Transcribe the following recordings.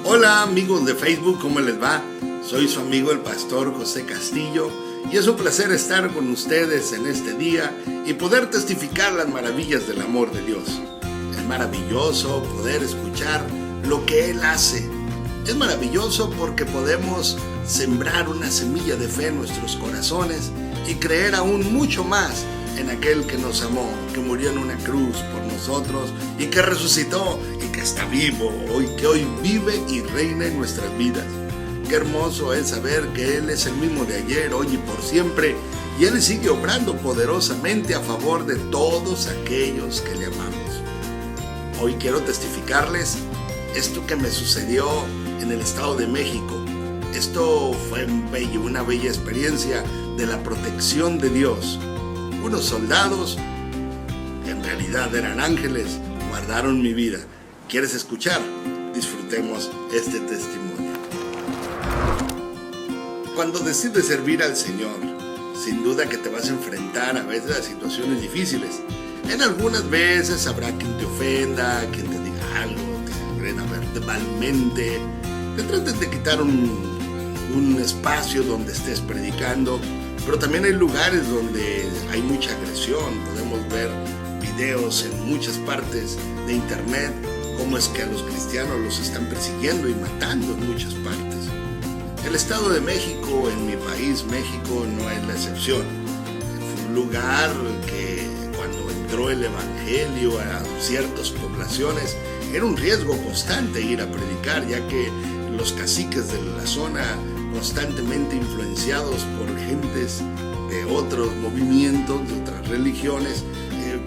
Hola amigos de Facebook, ¿cómo les va? Soy su amigo el pastor José Castillo y es un placer estar con ustedes en este día y poder testificar las maravillas del amor de Dios. Es maravilloso poder escuchar lo que Él hace. Es maravilloso porque podemos sembrar una semilla de fe en nuestros corazones y creer aún mucho más en aquel que nos amó, que murió en una cruz por nosotros y que resucitó y que está vivo hoy, que hoy vive y reina en nuestras vidas. Qué hermoso es saber que Él es el mismo de ayer, hoy y por siempre, y Él sigue obrando poderosamente a favor de todos aquellos que le amamos. Hoy quiero testificarles esto que me sucedió en el Estado de México. Esto fue una bella experiencia de la protección de Dios. Unos soldados, que en realidad eran ángeles, guardaron mi vida. ¿Quieres escuchar? Disfrutemos este testimonio. Cuando decides servir al Señor, sin duda que te vas a enfrentar a veces a situaciones difíciles. En algunas veces habrá quien te ofenda, quien te diga algo, te quieren ver verbalmente, te traten de quitar un espacio donde estés predicando. Pero también hay lugares donde hay mucha agresión. Podemos ver videos en muchas partes de internet cómo es que a los cristianos los están persiguiendo y matando en muchas partes. El Estado de México, en mi país, México, no es la excepción. Fue un lugar que cuando entró el Evangelio a ciertas poblaciones era un riesgo constante ir a predicar, ya que los caciques de la zona, constantemente influenciados por gentes de otros movimientos, de otras religiones,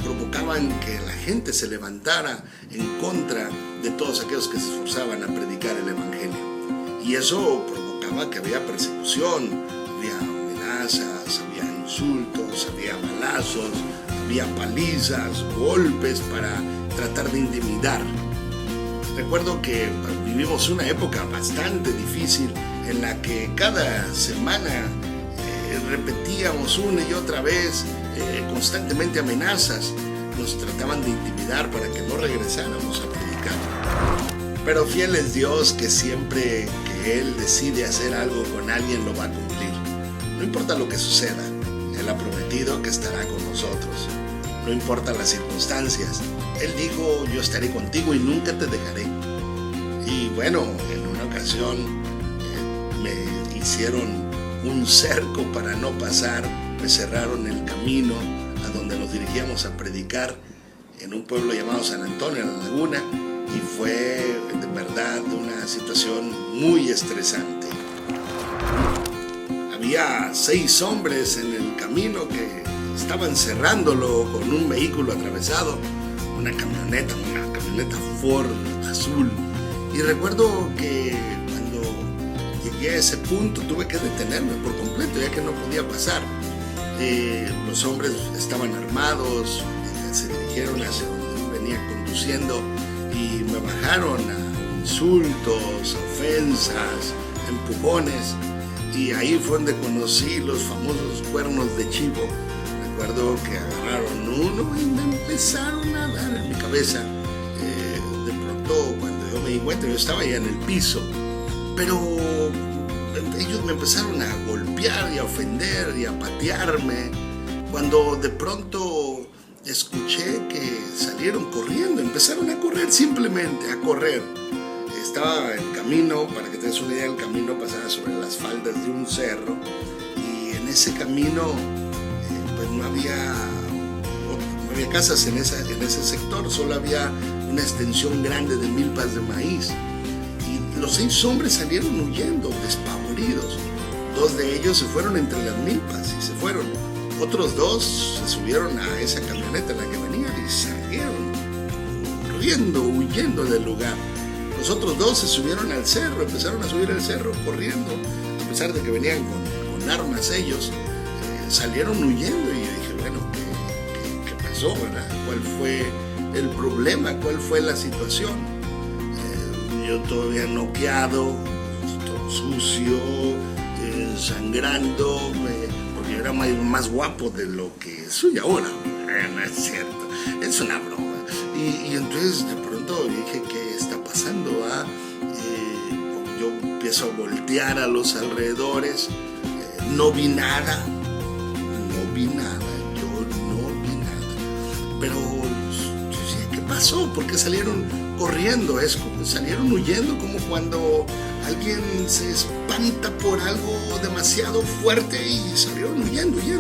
provocaban que la gente se levantara en contra de todos aquellos que se esforzaban a predicar el Evangelio. Y eso provocaba que había persecución, había amenazas, había insultos, había balazos, había palizas, golpes para tratar de intimidar. Recuerdo que vivimos una época bastante difícil en la que cada semana repetíamos una y otra vez constantemente amenazas. Nos trataban de intimidar para que no regresáramos a predicar. Pero fiel es Dios, que siempre que Él decide hacer algo con alguien lo va a cumplir. No importa lo que suceda, Él ha prometido que estará con nosotros. No importa las circunstancias. Él dijo, yo estaré contigo y nunca te dejaré. Y bueno, en una ocasión me hicieron un cerco para no pasar, me cerraron el camino a donde nos dirigíamos a predicar en un pueblo llamado San Antonio, en La Laguna, y fue de verdad una situación muy estresante. Había 6 hombres en el camino que estaban cerrándolo con un vehículo atravesado, una camioneta Ford azul. Y recuerdo que cuando llegué a ese punto tuve que detenerme por completo, ya que no podía pasar. Los hombres estaban armados, se dirigieron hacia donde venía conduciendo y me bajaron a insultos, ofensas, empujones. Y ahí fue donde conocí los famosos cuernos de chivo. Recuerdo que agarraron uno y me empezaron a dar en mi cabeza. De pronto, cuando yo me di cuenta, yo estaba ya en el piso, pero ellos me empezaron a golpear y a ofender y a patearme, cuando de pronto escuché que salieron corriendo, empezaron a correr, simplemente a correr. Estaba el camino, para que te des una idea, el camino pasaba sobre las faldas de un cerro, y en ese camino pues no había casas en ese sector, solo había una extensión grande de milpas de maíz. Y los 6 hombres salieron huyendo, despavoridos. 2 de ellos se fueron entre las milpas y se fueron. Otros 2 se subieron a esa camioneta en la que venían y salieron corriendo, huyendo del lugar. Los otros 2 se subieron al cerro, empezaron a subir el cerro corriendo, a pesar de que venían con armas ellos. Salieron huyendo y yo dije, bueno, ¿qué pasó, verdad? ¿Cuál fue el problema? ¿Cuál fue la situación? Yo todavía noqueado, todo sucio, sangrando, porque yo era más guapo de lo que soy ahora. No es cierto, es una broma. Y entonces de pronto dije, ¿qué está pasando? empiezo a voltear a los alrededores, no vi nada, yo no vi nada. Pero yo decía, ¿qué pasó? ¿Por qué salieron corriendo? Salieron huyendo, como cuando alguien se espanta por algo demasiado fuerte y salieron huyendo. Yo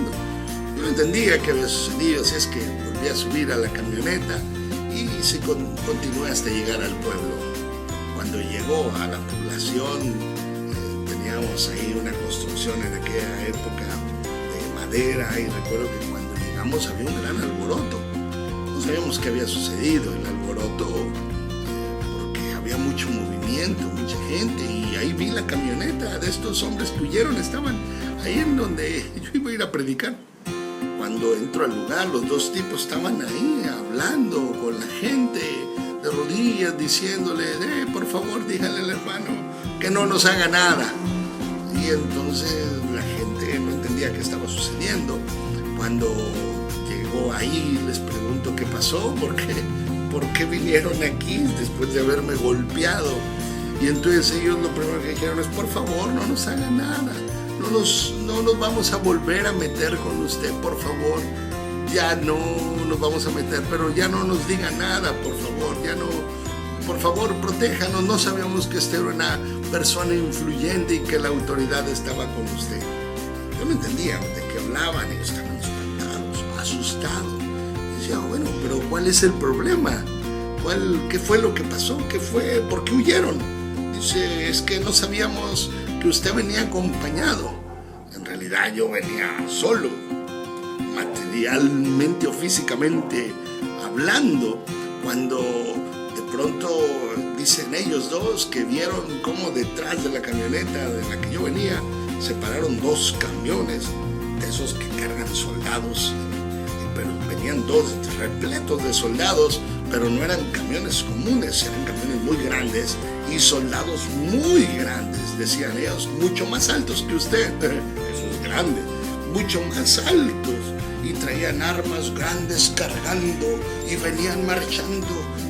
no entendía qué había sucedido, así es que volví a subir a la camioneta y continué hasta llegar al pueblo. Cuando llegó a la población, teníamos ahí una construcción en aquella época de madera, y recuerdo que cuando llegamos había un gran alboroto. No sabíamos qué había sucedido. El alboroto, porque había mucho movimiento, mucha gente, y ahí vi la camioneta de estos hombres que huyeron. Estaban ahí en donde yo iba a ir a predicar. Cuando entro al lugar, los dos tipos estaban ahí hablando con la gente de rodillas, diciéndole, por favor, dígale al hermano que no nos haga nada. Y entonces la gente no entendía qué estaba sucediendo. Cuando llegó ahí, les pregunto qué pasó, por qué vinieron aquí después de haberme golpeado. Y entonces ellos lo primero que dijeron es, por favor, no nos haga nada, no nos vamos a volver a meter con usted, por favor, ya no nos vamos a meter, pero ya no nos diga nada, por favor, ya no, por favor, protéjanos, no sabíamos que usted era una persona influyente y que la autoridad estaba con usted. Yo no entendía de qué hablaban, ellos estaban espantados, asustados. Y decía, bueno, pero ¿cuál es el problema? ¿Qué fue lo que pasó? ¿Por qué huyeron? Dice, es que no sabíamos que usted venía acompañado. En realidad yo venía solo, materialmente o físicamente hablando, cuando de pronto dicen ellos dos que vieron cómo detrás de la camioneta de la que yo venía se pararon dos camiones de esos que cargan soldados, pero venían dos repletos de soldados, pero no eran camiones comunes, eran camiones muy grandes y soldados muy grandes, decían ellos, mucho más altos que usted. Eso es grande, mucho más altos, y traían armas grandes cargando y venían marchando,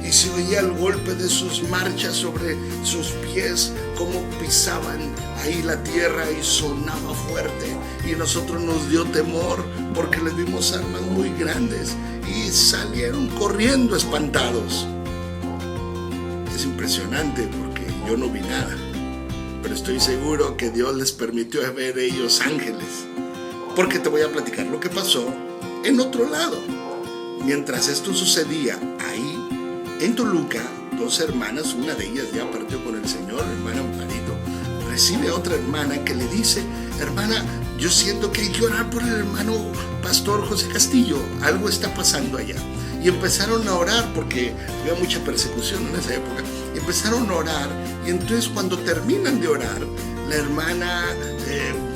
y se oía el golpe de sus marchas sobre sus pies, como pisaban ahí la tierra y sonaba fuerte, y nosotros nos dio temor porque les vimos armas muy grandes y salieron corriendo espantados. Es impresionante porque yo no vi nada, pero estoy seguro que Dios les permitió ver ellos ángeles, porque te voy a platicar lo que pasó en otro lado. Mientras esto sucedía ahí en Toluca, dos hermanas, una de ellas ya partió con el Señor, hermana Amparito, recibe a otra hermana que le dice, hermana, yo siento que hay que orar por el hermano pastor José Castillo, algo está pasando allá. Y empezaron a orar porque había mucha persecución en esa época. Empezaron a orar, y entonces cuando terminan de orar, la hermana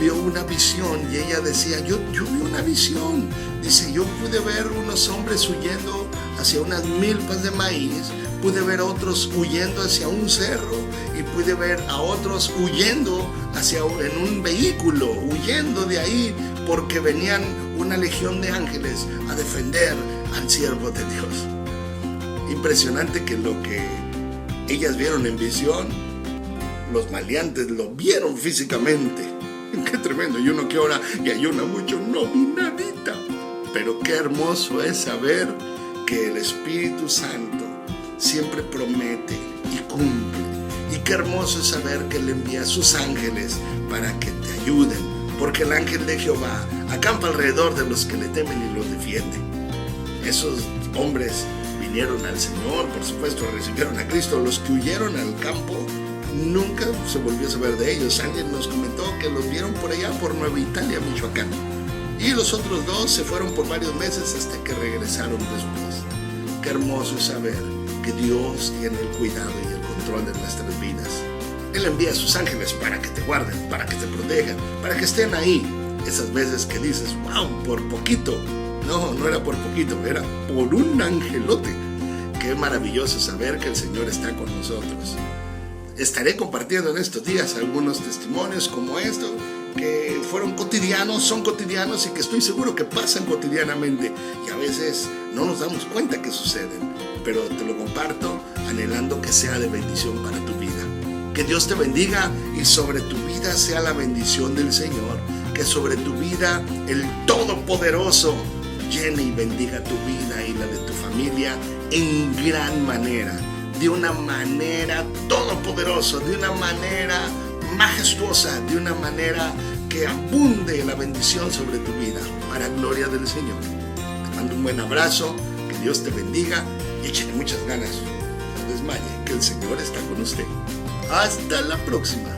vio una visión, y ella decía, yo vi una visión. Dice, yo pude ver unos hombres huyendo hacia unas milpas de maíz, pude ver a otros huyendo hacia un cerro, y pude ver a otros huyendo en un vehículo, huyendo de ahí porque venían una legión de ángeles a defender al siervo de Dios. Impresionante que lo que ellas vieron en visión, los maleantes lo vieron físicamente. Qué tremendo. Y uno que ora y ayuna mucho, no vi nadita. Pero qué hermoso es saber que el Espíritu Santo siempre promete y cumple. Y qué hermoso es saber que Él envía a sus ángeles para que te ayuden, porque el ángel de Jehová acampa alrededor de los que le temen y los defiende. Esos hombres vinieron al Señor, por supuesto, recibieron a Cristo. Los que huyeron al campo, nunca se volvió a saber de ellos. Alguien nos comentó que los vieron por allá, por Nueva Italia, Michoacán. Y los otros dos se fueron por varios meses hasta que regresaron después. Qué hermoso es saber que Dios tiene el cuidado y el control de nuestras vidas. Él envía a sus ángeles para que te guarden, para que te protejan, para que estén ahí. Esas veces que dices, wow, por poquito. No era por poquito, era por un angelote. Qué maravilloso saber que el Señor está con nosotros. Estaré compartiendo en estos días algunos testimonios como estos, que fueron cotidianos, son cotidianos y que estoy seguro que pasan cotidianamente, y a veces no nos damos cuenta que suceden, pero te lo comparto anhelando que sea de bendición para tu vida. Que Dios te bendiga y sobre tu vida sea la bendición del Señor. Que sobre tu vida el Todopoderoso llene y bendiga tu vida y la de tu familia en gran manera. De una manera todopoderosa, de una manera majestuosa, de una manera que abunde la bendición sobre tu vida, para gloria del Señor. Te mando un buen abrazo, que Dios te bendiga y échale muchas ganas. No desmaye, que el Señor está con usted. Hasta la próxima.